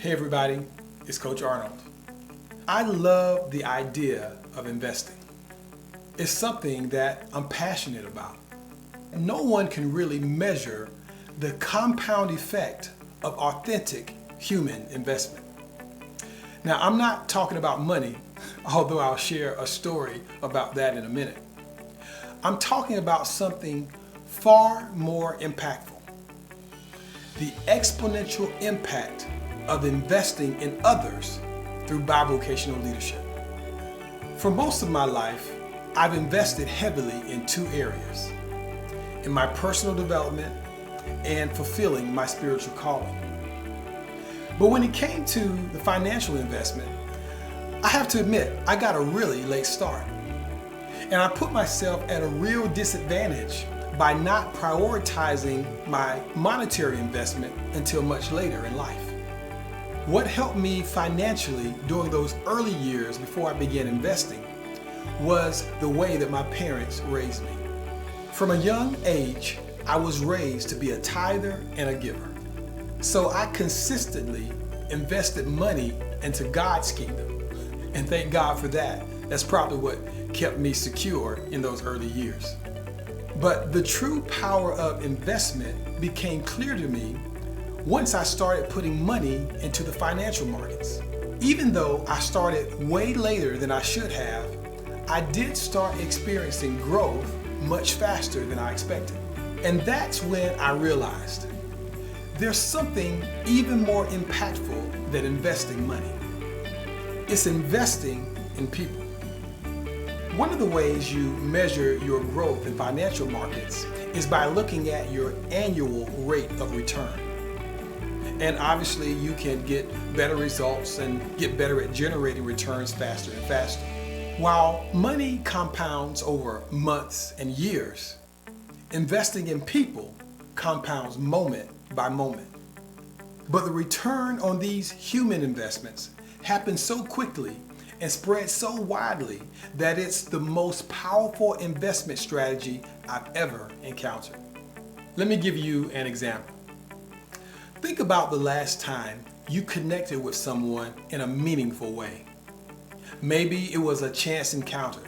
Hey everybody, it's Coach Arnold. I love the idea of investing. It's something that I'm passionate about. No one can really measure the compound effect of authentic human investment. Now, I'm not talking about money, although I'll share a story about that in a minute. I'm talking about something far more impactful. The exponential impact of investing in others through bivocational leadership. For most of my life, I've invested heavily in two areas: in my personal development and fulfilling my spiritual calling. But when it came to the financial investment, I have to admit, I got a really late start. And I put myself at a real disadvantage by not prioritizing my monetary investment until much later in life. What helped me financially during those early years before I began investing was the way that my parents raised me. From a young age, I was raised to be a tither and a giver. So I consistently invested money into God's kingdom. And thank God for that. That's probably what kept me secure in those early years. But the true power of investment became clear to me once I started putting money into the financial markets. Even though I started way later than I should have, I did start experiencing growth much faster than I expected. And that's when I realized there's something even more impactful than investing money. It's investing in people. One of the ways you measure your growth in financial markets is by looking at your annual rate of return. And obviously you can get better results and get better at generating returns faster and faster. While money compounds over months and years, investing in people compounds moment by moment. But the return on these human investments happens so quickly and spreads so widely that it's the most powerful investment strategy I've ever encountered. Let me give you an example. Think about the last time you connected with someone in a meaningful way. Maybe it was a chance encounter,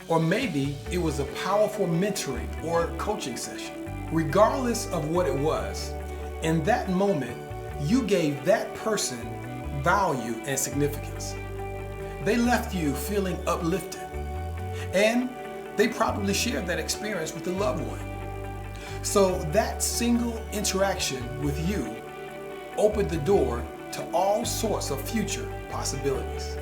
or maybe it was a powerful mentoring or coaching session. Regardless of what it was, in that moment, you gave that person value and significance. They left you feeling uplifted, and they probably shared that experience with a loved one. So that single interaction with you opened the door to all sorts of future possibilities.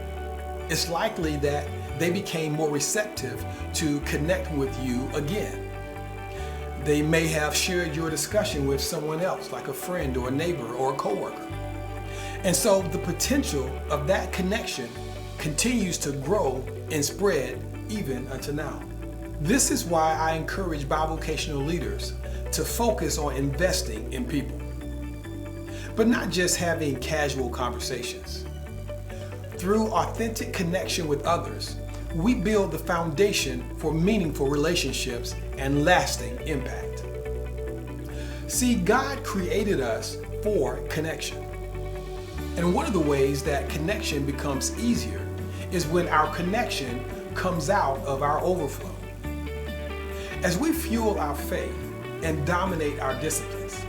It's likely that they became more receptive to connecting with you again. They may have shared your discussion with someone else, like a friend or a neighbor or a coworker. And so the potential of that connection continues to grow and spread even until now. This is why I encourage bivocational leaders to focus on investing in people, but not just having casual conversations. Through authentic connection with others, we build the foundation for meaningful relationships and lasting impact. See, God created us for connection. And one of the ways that connection becomes easier is when our connection comes out of our overflow. As we fuel our faith and dominate our disciplines,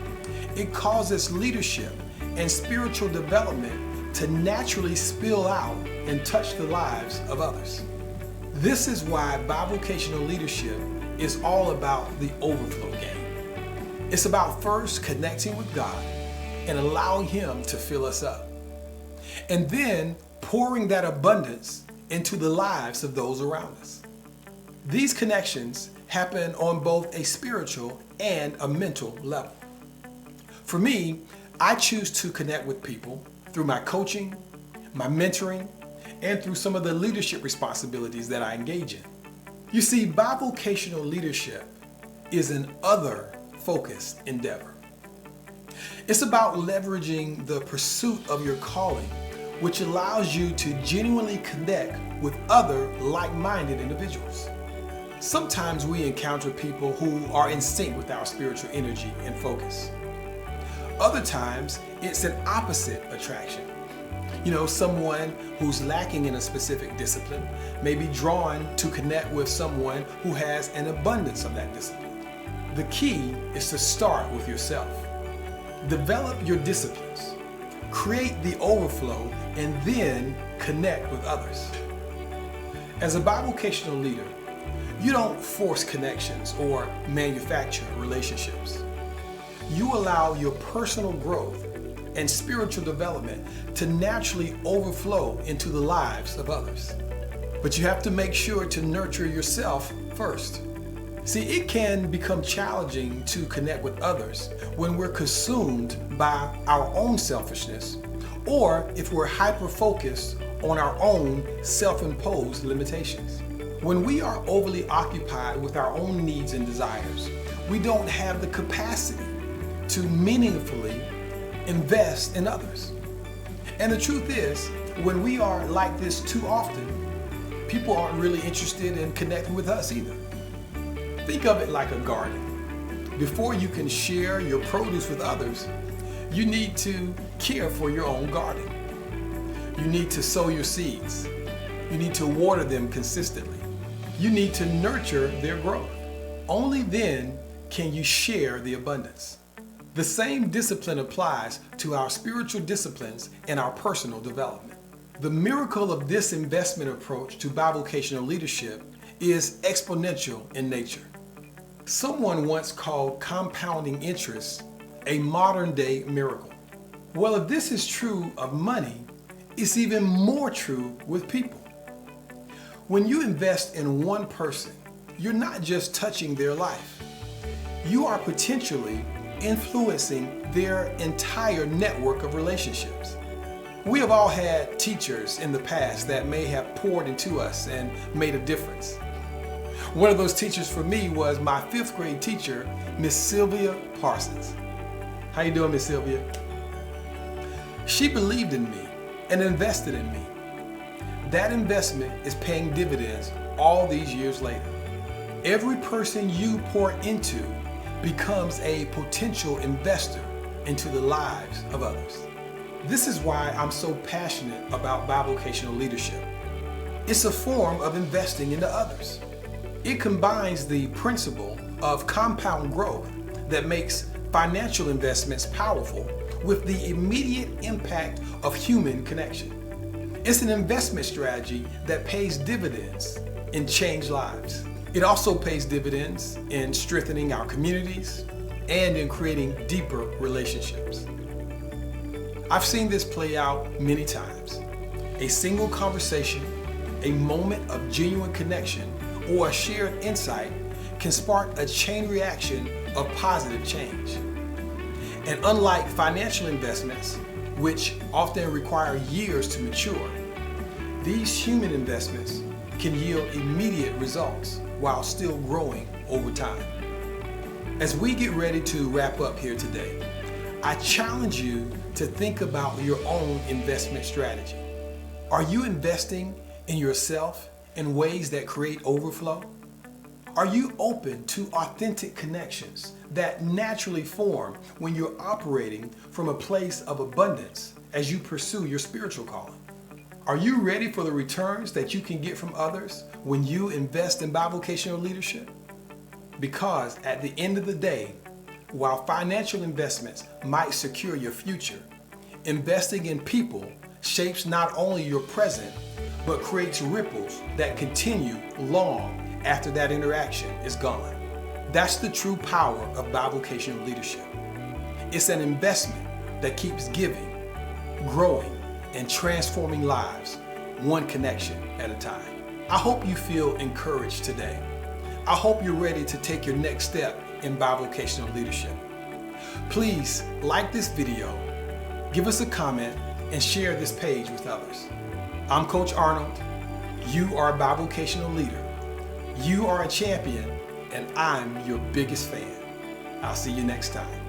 it causes leadership and spiritual development to naturally spill out and touch the lives of others. This is why bivocational leadership is all about the overflow game. It's about first connecting with God and allowing Him to fill us up, and then pouring that abundance into the lives of those around us. These connections happen on both a spiritual and a mental level. For me, I choose to connect with people through my coaching, my mentoring, and through some of the leadership responsibilities that I engage in. You see, bivocational leadership is an other-focused endeavor. It's about leveraging the pursuit of your calling, which allows you to genuinely connect with other like-minded individuals. Sometimes we encounter people who are in sync with our spiritual energy and focus. Other times, it's an opposite attraction. Someone who's lacking in a specific discipline may be drawn to connect with someone who has an abundance of that discipline. The key is to start with yourself. Develop your disciplines, create the overflow, and then connect with others. As a bivocational leader, you don't force connections or manufacture relationships. You allow your personal growth and spiritual development to naturally overflow into the lives of others. But you have to make sure to nurture yourself first. See, it can become challenging to connect with others when we're consumed by our own selfishness, or if we're hyper-focused on our own self-imposed limitations. When we are overly occupied with our own needs and desires, we don't have the capacity to meaningfully invest in others. And the truth is, when we are like this too often, people aren't really interested in connecting with us either. Think of it like a garden. Before you can share your produce with others, you need to care for your own garden. You need to sow your seeds. You need to water them consistently. You need to nurture their growth. Only then can you share the abundance. The same discipline applies to our spiritual disciplines and our personal development. The miracle of this investment approach to bivocational leadership is exponential in nature. Someone once called compounding interest a modern-day miracle. Well, if this is true of money, it's even more true with people. When you invest in one person, you're not just touching their life. You are potentially influencing their entire network of relationships. We have all had teachers in the past that may have poured into us and made a difference. One of those teachers for me was my 5th grade teacher, Miss Sylvia Parsons. How you doing, Miss Sylvia? She believed in me and invested in me. That investment is paying dividends all these years later. Every person you pour into becomes a potential investor into the lives of others. This is why I'm so passionate about bivocational leadership. It's a form of investing into others. It combines the principle of compound growth that makes financial investments powerful with the immediate impact of human connection. It's an investment strategy that pays dividends in changed lives. It also pays dividends in strengthening our communities and in creating deeper relationships. I've seen this play out many times. A single conversation, a moment of genuine connection, or a shared insight can spark a chain reaction of positive change. And unlike financial investments, which often require years to mature, these human investments can yield immediate results while still growing over time. As we get ready to wrap up here today, I challenge you to think about your own investment strategy. Are you investing in yourself in ways that create overflow? Are you open to authentic connections that naturally form when you're operating from a place of abundance as you pursue your spiritual calling? Are you ready for the returns that you can get from others when you invest in bivocational leadership? Because at the end of the day, while financial investments might secure your future, investing in people shapes not only your present, but creates ripples that continue long after that interaction is gone. That's the true power of bivocational leadership. It's an investment that keeps giving, growing, and transforming lives one connection at a time. I hope you feel encouraged today. I hope you're ready to take your next step in bivocational leadership. Please like this video, give us a comment, and share this page with others. I'm Coach Arnold. You are a bivocational leader. You are a champion, and I'm your biggest fan. I'll see you next time.